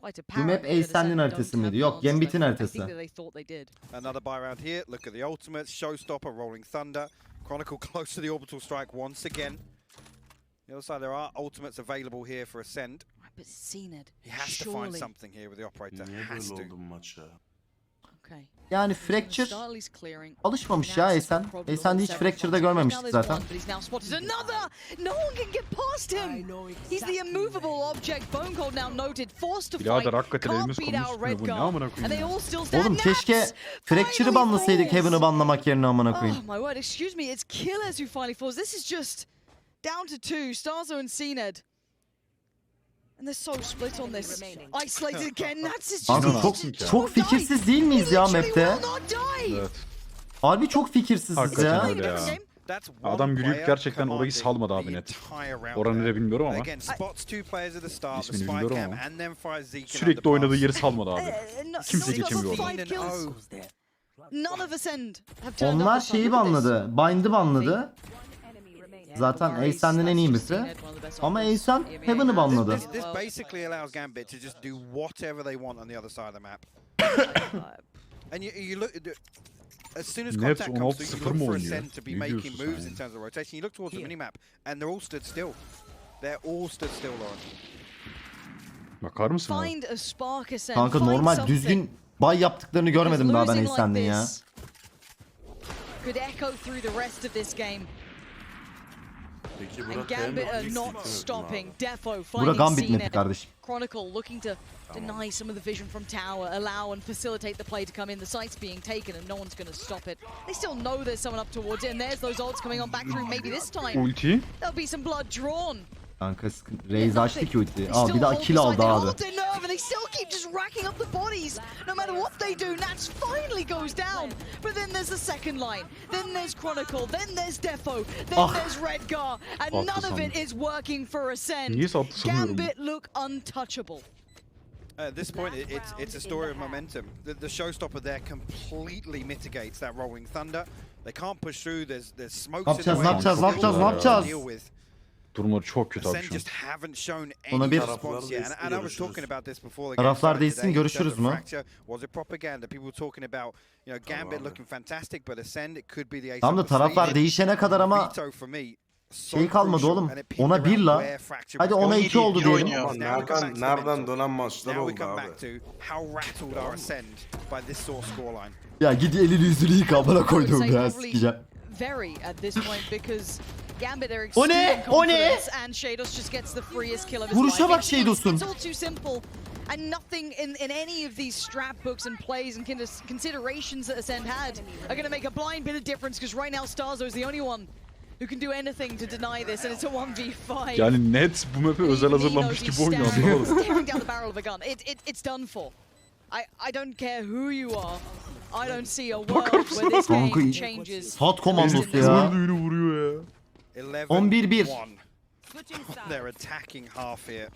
[SPEAKER 2] quite
[SPEAKER 1] Bu map Acend'in haritası mıydı? Yok, Gambit'in haritası.
[SPEAKER 5] Another buy round here. Look at the ultimates. Showstopper, Rolling Thunder. Chronicle close to the orbital strike once again. The other side, there are ultimates available here for Acend.
[SPEAKER 2] But cned.
[SPEAKER 5] He has to find something here with the operator.
[SPEAKER 6] Niye
[SPEAKER 5] Has
[SPEAKER 6] böyle
[SPEAKER 5] to.
[SPEAKER 6] oldu bu maç ya?
[SPEAKER 2] Okay.
[SPEAKER 1] Yani Fracture alışmamış ya Acend. Acend'i hiç Fracture'da görmemiştik zaten.
[SPEAKER 4] Birader hakikaten elimiz kolumuz tutmuyor. Bu ne amına koyayım ya?
[SPEAKER 1] Oğlum keşke Fracture'ı banlasaydık Heaven'ı banlamak yerine amına koyayım.
[SPEAKER 2] Oh my word, excuse me, it's Killers who finally falls. This is just down to 2, Starzo and cned. And they're so split on this. Isolated again, that's just
[SPEAKER 1] Kanka çok fikirsiz değil miyiz ya map'te?
[SPEAKER 4] Evet.
[SPEAKER 1] Harbi çok fikirsiziz
[SPEAKER 4] Hakikaten
[SPEAKER 1] ya.
[SPEAKER 4] öyle ya. Adam yürüyüp gerçekten orayı salmadı abi net. Oranı ne bilmiyorum ama. İsmini bilmiyorum ama. Sürekli oynadığı yeri salmadı abi. Kimse geçemiyor oradan.
[SPEAKER 1] Onlar şeyi banladı. Bind'ı banladı. Zaten Acend'in en iyi misi. Ama Acend Heaven'ı banladı.
[SPEAKER 5] This basically allows Gambit to just do whatever they want on the other side of the map. And you look as soon as contact comes through, you look for Acend to be making moves in terms of rotation. You look towards the minimap and they're all stood still. They're all stood still, Lauren.
[SPEAKER 4] Bakar mısın abi?
[SPEAKER 2] Find a spark, Acend.
[SPEAKER 1] Kanka normal düzgün buy yaptıklarını görmedim daha ben Acend'in ya.
[SPEAKER 2] Could echo through the rest of this game.
[SPEAKER 6] Peki
[SPEAKER 2] And
[SPEAKER 6] Burak
[SPEAKER 2] Gambit are
[SPEAKER 6] Gambit
[SPEAKER 2] not stopping. Defo
[SPEAKER 1] Bura
[SPEAKER 2] finding
[SPEAKER 1] Gambit map'i
[SPEAKER 2] cned.
[SPEAKER 1] kardeşim.
[SPEAKER 2] Chronicle looking to deny some of the vision from tower, allow and facilitate the play to come in. The site's being taken and no one's going to stop it. They still know there's someone up towards it, and there's those ults coming on back through. Maybe this time
[SPEAKER 4] Ulti.
[SPEAKER 2] there'll be some blood drawn.
[SPEAKER 1] Kanka Raze açtı ki ulti. Aa bir daha kill aldı abi.
[SPEAKER 2] They still keep just racking up the bodies. No matter what they do, Nats finally goes down. But then there's the second line. Then there's Chronicle. Then there's Defo. Then there's Redgar. And none of it is working for Acend.
[SPEAKER 4] Niye sattı sanıyorum?
[SPEAKER 2] Gambit look untouchable.
[SPEAKER 5] At this point, it's a story of momentum. The showstopper there completely mitigates that rolling thunder. They can't push through. There's smokes in the way.
[SPEAKER 1] Ne yapacağız?
[SPEAKER 4] Durumları çok kötü abi
[SPEAKER 5] Acend
[SPEAKER 4] şu an.
[SPEAKER 5] just haven't shown
[SPEAKER 1] Ona
[SPEAKER 5] any
[SPEAKER 1] bir
[SPEAKER 5] response yet. And I was talking about this before the game
[SPEAKER 1] taraflar
[SPEAKER 5] started
[SPEAKER 1] değilsin
[SPEAKER 5] today.
[SPEAKER 1] görüşürüz mü?
[SPEAKER 5] Was it propaganda? People talking about, you know, Gambit looking fantastic, but Acend it could be the ace.
[SPEAKER 1] Tam da taraflar değişene kadar ama şey kalmadı oğlum. Ona 1 la. Hadi ona 2 oldu diyelim.
[SPEAKER 6] Ama nereden dönen maçlar oldu abi.
[SPEAKER 1] Ya gidi elini yüzünü yıka amına koydum ya sikeceğim.
[SPEAKER 2] Very at this point because Gambit are
[SPEAKER 1] O ne?
[SPEAKER 2] extreme
[SPEAKER 1] O ne?
[SPEAKER 2] confidence and Shados just gets the freest kill of his
[SPEAKER 1] Vuruşa
[SPEAKER 2] life.
[SPEAKER 1] bak Shados'un.
[SPEAKER 2] It's all too simple. And nothing in any of these strat books and plays and considerations that Acend had are going to make a blind bit of difference because right now Starzo is the only one who can do anything to deny this, and it's a 1v5.
[SPEAKER 4] Yani net bu map'e özel hazırlanmış gibi oynuyor anlamadım.
[SPEAKER 2] Staring down the barrel of a gun. It's done for. I don't care who you are. I don't see a world where this game changes.
[SPEAKER 1] Sat komandosu ya.
[SPEAKER 4] Öldüğünü vuruyor ya.
[SPEAKER 1] 11-1.
[SPEAKER 5] They're attacking half here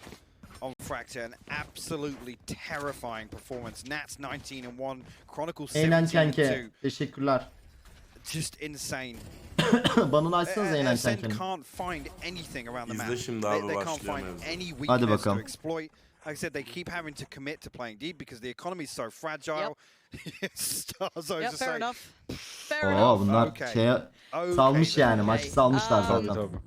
[SPEAKER 5] on Fracture. An absolutely terrifying performance. Nats 19-1, Chronicle 17-2.
[SPEAKER 1] Teşekkürler.
[SPEAKER 5] Just insane.
[SPEAKER 1] Banını açsanıza Enen
[SPEAKER 5] Acend
[SPEAKER 1] Kenken'i.
[SPEAKER 5] can't find anything around the map.
[SPEAKER 6] İzle şimdi abi
[SPEAKER 5] They can't
[SPEAKER 6] başlıyor
[SPEAKER 5] find
[SPEAKER 6] mevzu.
[SPEAKER 5] any
[SPEAKER 1] Hadi
[SPEAKER 5] weakness to
[SPEAKER 1] bakalım.
[SPEAKER 5] exploit. Like I said, they keep having to commit to playing deep because the economy is so fragile. Starzo's just
[SPEAKER 2] Fair
[SPEAKER 5] like,
[SPEAKER 2] enough. Fair
[SPEAKER 1] Oo
[SPEAKER 2] enough.
[SPEAKER 1] bunlar
[SPEAKER 5] Okay.
[SPEAKER 1] şeye salmış yani maçı salmışlar
[SPEAKER 4] Tabii
[SPEAKER 1] zaten.
[SPEAKER 4] tabii.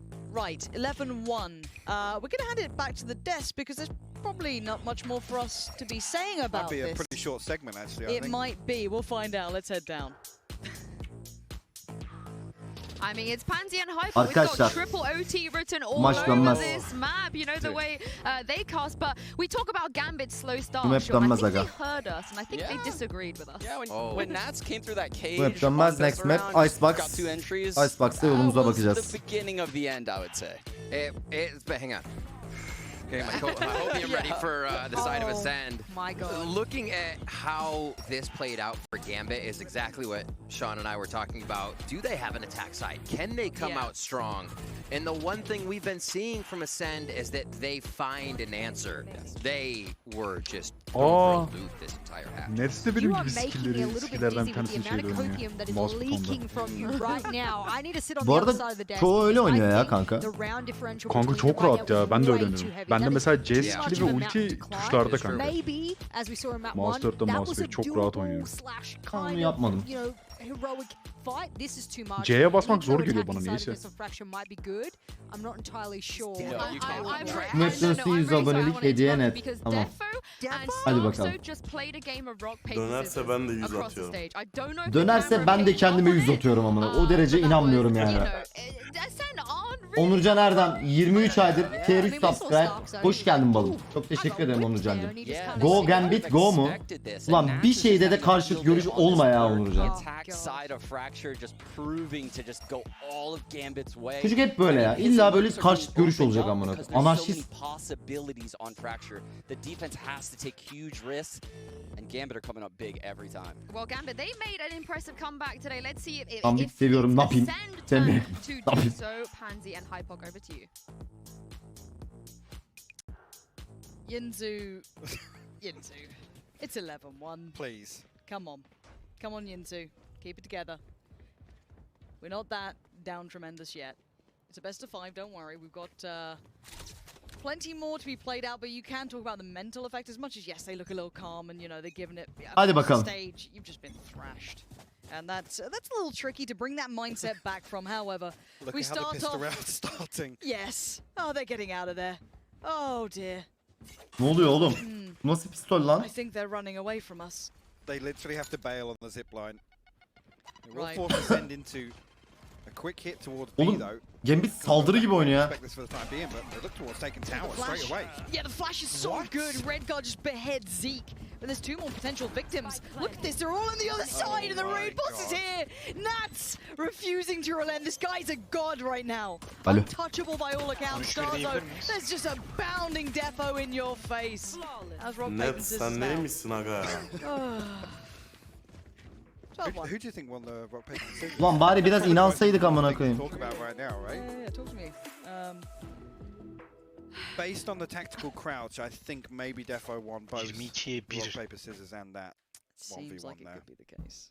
[SPEAKER 2] Right, 11-1. We're going to hand it back to the desk because there's probably not much more for us to be saying
[SPEAKER 5] that'd
[SPEAKER 2] about
[SPEAKER 5] be a
[SPEAKER 2] this.
[SPEAKER 5] pretty short segment actually, I
[SPEAKER 2] It
[SPEAKER 5] think.
[SPEAKER 2] might be. We'll find out. Let's head down.
[SPEAKER 7] I mean, it's Pansy and Hyper. We've got
[SPEAKER 1] Arkadaşlar,
[SPEAKER 7] triple OT written all
[SPEAKER 1] maç
[SPEAKER 7] over
[SPEAKER 1] dönmez.
[SPEAKER 7] this map. You know, the way they cast. But we talk about Gambit's slow start.
[SPEAKER 1] Bu map
[SPEAKER 7] Sean. I
[SPEAKER 1] dönmez
[SPEAKER 7] think
[SPEAKER 1] aga.
[SPEAKER 7] they heard us, and I think they disagreed with us.
[SPEAKER 8] Yeah, when Nats came through that cage,
[SPEAKER 1] Bu map dönmez. Next map Icebox.
[SPEAKER 8] got 2 entries.
[SPEAKER 1] Icebox'ta yolumuza
[SPEAKER 8] That was
[SPEAKER 1] bakacağız.
[SPEAKER 8] the beginning of the end, I would say.
[SPEAKER 9] But hang on. Okay, I hope I'm ready for the side of Acend.
[SPEAKER 2] My God.
[SPEAKER 9] Looking at how this played out for Gambit is exactly what Sean and I were talking about. Do they have an attack side? Can they come out strong? And the one thing we've been seeing from Acend is that they find an answer. They were just thrown for a loop this entire half.
[SPEAKER 4] Nets'te benim gibi skill'lerden bir tanesini şey dönüyor. Mouse butonda.
[SPEAKER 1] Bu arada çoğu öyle oynuyor ya kanka.
[SPEAKER 4] Kanka çok rahat ya. Ben de öyle oynuyorum. Bende mesela C skill'i ve ulti tuşlarda kanka. Mouse 4'da mouse 5 çok rahat oynuyorum.
[SPEAKER 1] Onu yapmadım.
[SPEAKER 4] C'ye basmak zor geliyor bana niyeyse.
[SPEAKER 1] Map'ten 100 abonelik hediye net. Tamam.
[SPEAKER 7] and
[SPEAKER 1] Hadi
[SPEAKER 7] Stark
[SPEAKER 1] bakalım.
[SPEAKER 7] so just played a game of rock paper
[SPEAKER 6] Dönerse
[SPEAKER 7] scissors
[SPEAKER 6] ben de 100
[SPEAKER 7] across the
[SPEAKER 6] atıyorum.
[SPEAKER 7] stage. I don't know if
[SPEAKER 1] Dönerse
[SPEAKER 7] the camera
[SPEAKER 1] ben de
[SPEAKER 7] picked
[SPEAKER 1] kendime
[SPEAKER 7] up on
[SPEAKER 1] 100
[SPEAKER 7] it,
[SPEAKER 1] atıyorum amına. O
[SPEAKER 7] but
[SPEAKER 1] derece
[SPEAKER 7] that
[SPEAKER 1] inanmıyorum
[SPEAKER 7] was,
[SPEAKER 1] yani.
[SPEAKER 7] Ascend aren't really
[SPEAKER 1] Onurcan Erdem 23 aydır tier 3
[SPEAKER 7] I mean, we saw
[SPEAKER 1] subscribe.
[SPEAKER 7] Stark, so
[SPEAKER 1] Hoş geldin balım.
[SPEAKER 7] ooh,
[SPEAKER 1] Çok
[SPEAKER 7] I
[SPEAKER 1] teşekkür
[SPEAKER 7] got
[SPEAKER 1] ederim
[SPEAKER 7] whipped
[SPEAKER 1] Onurcan'cığım.
[SPEAKER 7] there and he just
[SPEAKER 9] Yeah,
[SPEAKER 7] kinda
[SPEAKER 1] Go
[SPEAKER 7] slipped.
[SPEAKER 1] Gambit go mu? Ulan bir şeyde de karşıt görüş olma ya Onurcan.
[SPEAKER 8] Attack side of Fracture just proving to just go all of Gambit's way.
[SPEAKER 1] Çocuk hep böyle ya. İlla böyle karşıt görüş olacak amına. Anarşist.
[SPEAKER 8] Possibilities on Fracture. The defense has to take huge risks, and Gambit are coming up big every time.
[SPEAKER 7] Well, Gambit, they made an impressive comeback today. Let's see if
[SPEAKER 1] Gambit seviyorum, ne yapayım?
[SPEAKER 7] Ascend
[SPEAKER 1] Sen
[SPEAKER 7] turn
[SPEAKER 1] de.
[SPEAKER 7] to
[SPEAKER 1] Ne
[SPEAKER 7] do
[SPEAKER 1] yapayım?
[SPEAKER 7] so. Pansy and Hypok, over to you.
[SPEAKER 2] Yinzu. Yinzu. It's 11-1.
[SPEAKER 5] Please.
[SPEAKER 2] Come on. Come on, Yinzu. Keep it together. We're not that down tremendous yet. It's a best of 5, don't worry. We've got plenty more to be played out, but you can talk about the mental effect as much as, yes, they look a little calm and, you know, they're giving it
[SPEAKER 1] Hadi
[SPEAKER 2] across the
[SPEAKER 1] bakalım.
[SPEAKER 2] stage. You've just been thrashed. And that's a little tricky to bring that mindset back from. However,
[SPEAKER 5] Look
[SPEAKER 2] we
[SPEAKER 5] at how the
[SPEAKER 2] start
[SPEAKER 5] pistol
[SPEAKER 2] off...
[SPEAKER 5] round starting.
[SPEAKER 2] Yes. Oh, they're getting out of there. Oh, dear.
[SPEAKER 1] Ne oluyor oğlum? Bu nasıl pistol lan?
[SPEAKER 2] I think they're running away from us.
[SPEAKER 5] They literally have to bail on the zip line. They will
[SPEAKER 2] Right.
[SPEAKER 5] force Ascend into a quick hit towards B
[SPEAKER 1] Oğlum
[SPEAKER 5] though.
[SPEAKER 1] Gambit saldırı gibi oynuyor ya.
[SPEAKER 5] Expect this for the time being, but they look towards taking tower
[SPEAKER 2] Flash.
[SPEAKER 5] straight away.
[SPEAKER 2] Yeah, the flash is so
[SPEAKER 5] What?
[SPEAKER 2] good. Redguard just beheads Zeke. But there's 2 more potential victims. Look at this, they're all on the other side, and the
[SPEAKER 5] my
[SPEAKER 2] raid boss is
[SPEAKER 5] God.
[SPEAKER 2] here. Nats refusing to relent. This guy's a god right now.
[SPEAKER 1] Alo.
[SPEAKER 2] Untouchable by all accounts. Starzo, there's just a bounding defo in your face. As Rob
[SPEAKER 6] Net
[SPEAKER 2] Papens
[SPEAKER 6] sen neymişsin aga ya?
[SPEAKER 2] 12-1.
[SPEAKER 5] Who do you think won the rock paper scissors?
[SPEAKER 1] Ulan bari biraz inansaydık amına koyayım.
[SPEAKER 5] Talk about right now, right?
[SPEAKER 2] Yeah, talk to me.
[SPEAKER 5] Based on the tactical crouch, I think maybe Defo won both rock paper scissors and that.
[SPEAKER 2] Seems
[SPEAKER 5] 1v1
[SPEAKER 2] like it
[SPEAKER 5] there.
[SPEAKER 2] could be the case.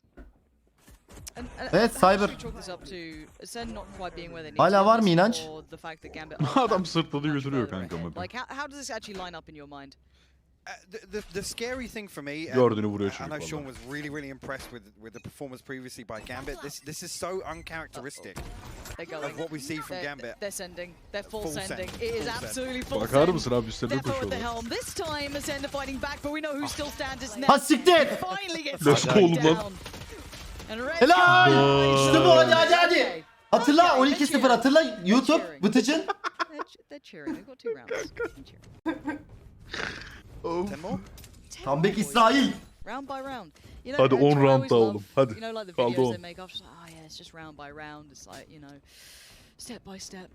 [SPEAKER 2] And
[SPEAKER 1] Evet,
[SPEAKER 2] how
[SPEAKER 1] Cyber.
[SPEAKER 2] should we chalk this up to Ascend not quite being where they need
[SPEAKER 1] Hala
[SPEAKER 2] to be,
[SPEAKER 1] var mı inanç?
[SPEAKER 2] or the fact that Gambit
[SPEAKER 4] Adam
[SPEAKER 2] are
[SPEAKER 4] sırtladı
[SPEAKER 2] much
[SPEAKER 4] götürüyor
[SPEAKER 2] further
[SPEAKER 4] kanka
[SPEAKER 2] ahead?
[SPEAKER 4] bakın.
[SPEAKER 2] Like how does this actually line up in your mind?
[SPEAKER 5] The scary thing for me,
[SPEAKER 4] Gördüğünü vuruyor
[SPEAKER 5] I
[SPEAKER 4] çocuk
[SPEAKER 5] know Sean
[SPEAKER 4] valla.
[SPEAKER 5] was really impressed with the performance previously by Gambit. This is so uncharacteristic
[SPEAKER 2] They're going.
[SPEAKER 5] of what we see from Gambit.
[SPEAKER 2] They're sending. They're full,
[SPEAKER 5] Full
[SPEAKER 2] sending.
[SPEAKER 5] send,
[SPEAKER 2] It is
[SPEAKER 5] full send.
[SPEAKER 2] absolutely full
[SPEAKER 4] Bakar
[SPEAKER 2] send.
[SPEAKER 4] mısın abi üstlerine
[SPEAKER 2] Defo at the
[SPEAKER 4] koşuyorlar.
[SPEAKER 2] helm. This time Ascend are fighting back, but we know who still stands as
[SPEAKER 1] Ha
[SPEAKER 2] next.
[SPEAKER 1] siktir!
[SPEAKER 2] Finally gets
[SPEAKER 4] Let's go oğlum lan.
[SPEAKER 2] down. And Red
[SPEAKER 1] Helal!
[SPEAKER 2] Guy-
[SPEAKER 1] İşte bu, hadi. Hatırla 12-0 hatırla YouTube Vıtıcın.
[SPEAKER 2] They're cheering. We've got 2 rounds. They're cheering.
[SPEAKER 5] 10 more?
[SPEAKER 1] Comeback İsrail.
[SPEAKER 2] Round by round. You know,
[SPEAKER 4] Hadi 10
[SPEAKER 2] Joe
[SPEAKER 4] round
[SPEAKER 2] always
[SPEAKER 4] daha
[SPEAKER 2] love,
[SPEAKER 4] oğlum, hadi.
[SPEAKER 2] You know, like the
[SPEAKER 4] Kaldı
[SPEAKER 2] videos
[SPEAKER 4] 10.
[SPEAKER 2] they make after, oh yeah, it's just round by round. It's like, you know, step by step,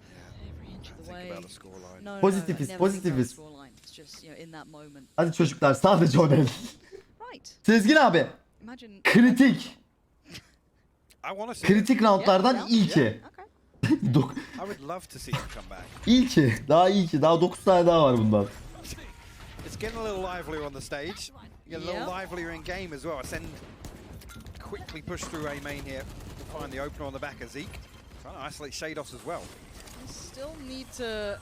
[SPEAKER 2] every inch of the way.
[SPEAKER 5] Think about the scoreline.
[SPEAKER 2] No,
[SPEAKER 1] Positiviz,
[SPEAKER 2] never think about the
[SPEAKER 1] positiviz.
[SPEAKER 2] scoreline. It's just, you know, in that moment.
[SPEAKER 1] Hadi çocuklar sadece oynayın.
[SPEAKER 2] Right.
[SPEAKER 1] Sezgin abi.
[SPEAKER 2] Imagine.
[SPEAKER 1] Kritik.
[SPEAKER 5] I want to see.
[SPEAKER 1] Kritik roundlardan
[SPEAKER 2] Yeah,
[SPEAKER 1] ilki.
[SPEAKER 2] Okay.
[SPEAKER 5] I would love to see him come back.
[SPEAKER 1] İlki. Daha ilki. Daha 9 tane daha var bundan.
[SPEAKER 5] It's getting a little livelier on the stage. Get a little livelier in game as well. Ascend quickly push through A main here to find the opener on the back of Zeke. Trying to isolate Shados as well.
[SPEAKER 2] They still need to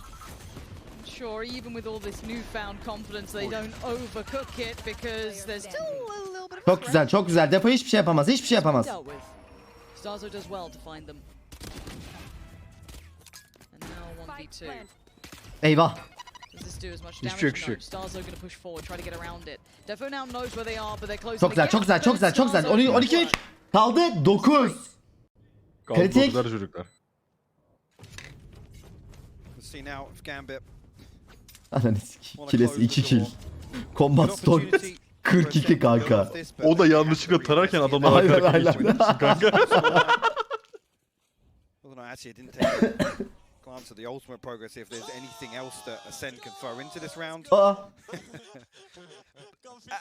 [SPEAKER 2] ensure, even with all this newfound confidence, they don't overcook it because there's still a little bit of
[SPEAKER 1] Çok güzel, çok güzel. Defo hiçbir şey yapamaz. Hiçbir şey yapamaz.
[SPEAKER 2] dealt with. Starzo does well to find them. And now 1v2.
[SPEAKER 1] Eyvah.
[SPEAKER 2] Does this do as much
[SPEAKER 4] Hiçbir
[SPEAKER 2] damage?
[SPEAKER 4] şey yok, hiçbir şey
[SPEAKER 2] No.
[SPEAKER 4] yok.
[SPEAKER 2] Starzo gonna push forward, try to get around it. Defo now knows where they are, but they're closing
[SPEAKER 1] Çok
[SPEAKER 2] the
[SPEAKER 1] güzel,
[SPEAKER 2] gap,
[SPEAKER 1] çok güzel, çok
[SPEAKER 2] but
[SPEAKER 1] güzel, çok güzel.
[SPEAKER 2] Starzo
[SPEAKER 1] 12-3. Kaldı 9.
[SPEAKER 4] Kaldı
[SPEAKER 1] Kritik.
[SPEAKER 4] o kadar çocuklar.
[SPEAKER 5] Let's see now if Gambit.
[SPEAKER 1] Ananı sikeyim. Kilesi 2 kill. Combat story 42 kanka.
[SPEAKER 4] O da yanlışlıkla tararken adamlar
[SPEAKER 1] Aynen,
[SPEAKER 4] arka
[SPEAKER 1] aynen.
[SPEAKER 4] geçiyor. Kanka.
[SPEAKER 5] Well, no, actually, I didn't take a glance at the ultimate progress if there's anything else that Ascend can throw into this round.
[SPEAKER 1] Aa.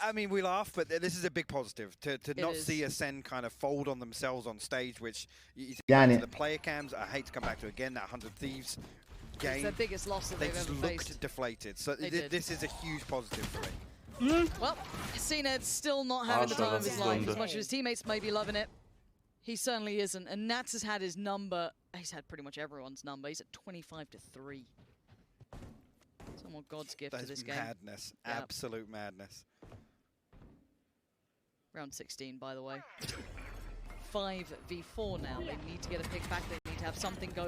[SPEAKER 5] I mean, we laugh, but this is a big positive to not
[SPEAKER 2] is.
[SPEAKER 5] see Ascend kind of fold on themselves on stage, which you think
[SPEAKER 1] Yani-
[SPEAKER 5] back to the player cams. I hate to come back to again that 100 Thieves
[SPEAKER 2] It's
[SPEAKER 5] game.
[SPEAKER 2] their biggest loss that
[SPEAKER 5] They
[SPEAKER 2] they've
[SPEAKER 5] just
[SPEAKER 2] ever
[SPEAKER 5] looked
[SPEAKER 2] faced.
[SPEAKER 5] deflated. So
[SPEAKER 2] They did.
[SPEAKER 5] this is a huge positive for me.
[SPEAKER 2] Well, cned's still not having the time of his life. As much as his teammates may be loving it, he certainly isn't. And Nats has had his number. He's had pretty much everyone's number. He's at 25-3. Some more God's gift
[SPEAKER 5] That
[SPEAKER 2] to this
[SPEAKER 5] is
[SPEAKER 2] game.
[SPEAKER 5] madness.
[SPEAKER 2] Yep.
[SPEAKER 5] Absolute madness.
[SPEAKER 2] Round 16, by the way. 5v4 now. They need to get a pick back. They need to have something go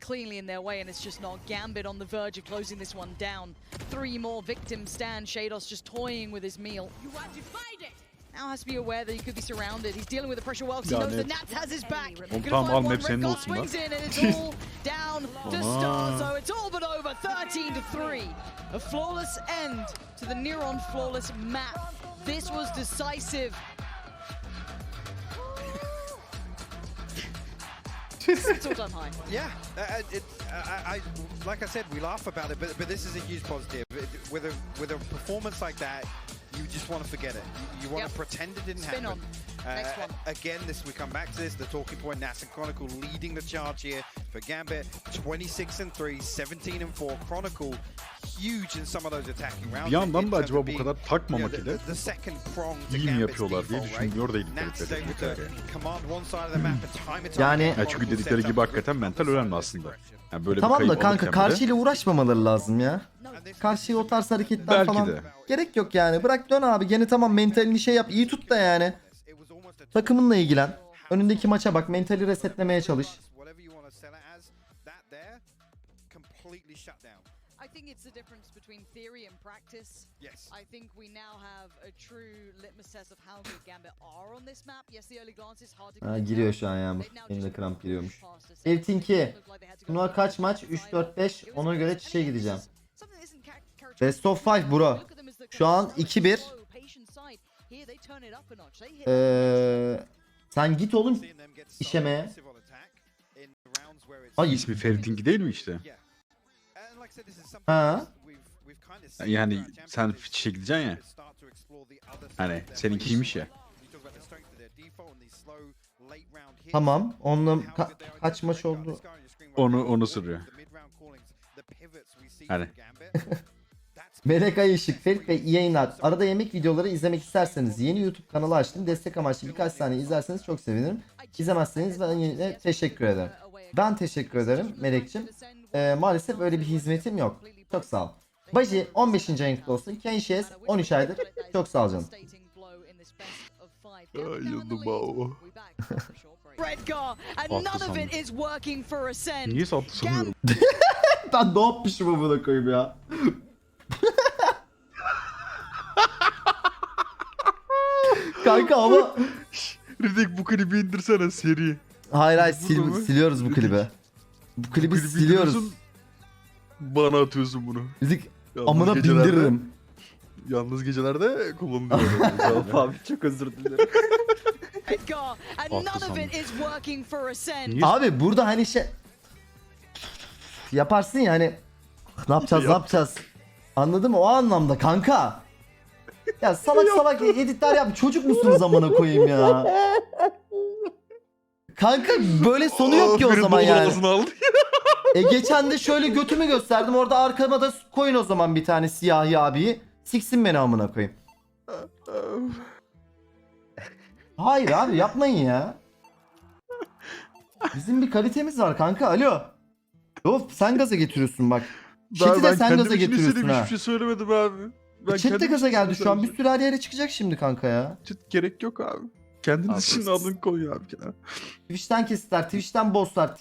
[SPEAKER 2] cleanly in their way, and it's just not. Gambit on the verge of closing this one down. 3 more victims stand. Shados just toying with his meal. You want to find it. Now has to be aware that he could be surrounded. He's dealing with the pressure well because he knows the Nats has his back.
[SPEAKER 4] Tamam al hep senin olsun lan.
[SPEAKER 2] Swings in and it's all down to Starzo. It's all but over. 13-3. A flawless end to the near-on flawless map. This was decisive. It's all done high.
[SPEAKER 5] Yeah, like I said, we laugh about it, but this is a huge positive. With a performance like that, you just want to forget it. You want to pretend it didn't happen.
[SPEAKER 2] On. Next one.
[SPEAKER 5] Again, we come back to this. The talking point: Nats and Chronicle leading the charge here for Gambit. 26-3, 17-4. Chronicle huge in some of those attacking rounds.
[SPEAKER 4] Bir yandan da acaba bu kadar takmamak ile
[SPEAKER 5] the second prong to
[SPEAKER 4] iyi mi
[SPEAKER 5] Gambit's
[SPEAKER 4] yapıyorlar diye
[SPEAKER 5] default,
[SPEAKER 4] düşünmüyor değilim.
[SPEAKER 5] Nats able to command one side of the map and time it
[SPEAKER 1] Yani
[SPEAKER 4] çünkü dedikleri gibi hakikaten mental önemli aslında. Yani böyle
[SPEAKER 1] tamam
[SPEAKER 4] bir
[SPEAKER 1] da
[SPEAKER 4] kayıp
[SPEAKER 1] kanka
[SPEAKER 4] alırken bile-
[SPEAKER 1] karşıyla uğraşmamaları lazım ya. Karşıya o tarz hareketler
[SPEAKER 4] Belki
[SPEAKER 1] falan
[SPEAKER 4] de.
[SPEAKER 1] gerek yok yani. Bırak dön abi. Gene tamam mentalini şey yap. İyi tut da yani. Takımınla ilgilen. Önündeki maça bak. Mentali resetlemeye çalış.
[SPEAKER 2] I think it's the difference between theory and practice.
[SPEAKER 5] Yes.
[SPEAKER 2] I think we now have a true litmus test of how good Gambit are on this map. Yes, the early glance is hard to
[SPEAKER 1] Ha, giriyor şu an yağmur. Benim de kramp giriyormuş. Ferit'inki. Bunlar kaç maç? 3-4-5. Ona göre çişe gideceğim. Best of 5 bro. Şu an 2-1. Sen git oğlum işemeye.
[SPEAKER 4] Ay ismi Ferit'inki değil mi işte?
[SPEAKER 1] Ha.
[SPEAKER 4] Yani sen fişe gideceksin ya. Hani seninkiymiş ya.
[SPEAKER 1] Tamam. Onunla kaç maç oldu?
[SPEAKER 4] Onu sürüyor. Hani.
[SPEAKER 1] Melek Ayışık, Ferit Bey iyi yayınlar. Arada yemek videoları izlemek isterseniz yeni YouTube kanalı açtım. Destek amaçlı birkaç saniye izlerseniz çok sevinirim. İzlemezseniz ben yine teşekkür ederim. Ben teşekkür ederim Melek'cim. Maalesef öyle bir hizmetim yok. Çok sağ ol. Baji 15. ayın kutlu olsun. Kenşes 13 aydır. Çok sağ ol canım.
[SPEAKER 2] Redgar, and none of it is working for Acend.
[SPEAKER 4] Niye sattı sanıyorum?
[SPEAKER 1] Ben ne yapmışım amına koyayım ya. Kanka ama
[SPEAKER 4] Ridik bu klibi indirsene seri.
[SPEAKER 1] hayır siliyoruz bu klibi. Bu klibi siliyoruz.
[SPEAKER 4] indiriyorsun, bana atıyorsun bunu.
[SPEAKER 1] Ridik
[SPEAKER 4] Yalnız
[SPEAKER 1] amına
[SPEAKER 4] gecelerde-
[SPEAKER 1] bindiririm.
[SPEAKER 4] Yalnız gecelerde kullanılıyor.
[SPEAKER 1] Abi çok özür dilerim.
[SPEAKER 2] Redgar, and none of it is working for Acend.
[SPEAKER 4] Niye?
[SPEAKER 1] Abi burada hani şey yaparsın ya hani ne yapacağız? Anladın mı? O anlamda kanka. Ya salak editler yap. Çocuk musunuz amına koyayım ya? Kanka böyle sonu yok ki o
[SPEAKER 4] Aferin,
[SPEAKER 1] zaman
[SPEAKER 4] dolu
[SPEAKER 1] yani.
[SPEAKER 4] ağzını aldı.
[SPEAKER 1] Geçen de şöyle götümü gösterdim. Orada arkama da koyun o zaman bir tane siyahi abiyi. Siksin beni amına koyayım. Hayır abi yapmayın ya. Bizim bir kalitemiz var kanka. Alo. Of sen gaza getiriyorsun bak. Chat'i de sen gaza getiriyorsun ha.
[SPEAKER 4] Hiçbir şey söylemedim abi.
[SPEAKER 1] Chat de
[SPEAKER 4] kendim
[SPEAKER 1] gaza
[SPEAKER 4] için
[SPEAKER 1] geldi şu an. Bir
[SPEAKER 4] söyledim.
[SPEAKER 1] sürü her yere çıkacak şimdi kanka ya.
[SPEAKER 4] Chat gerek yok abi. Kendiniz için alın koyun abi kenara.
[SPEAKER 1] Twitch'ten kesitler, Twitch'ten bosslar,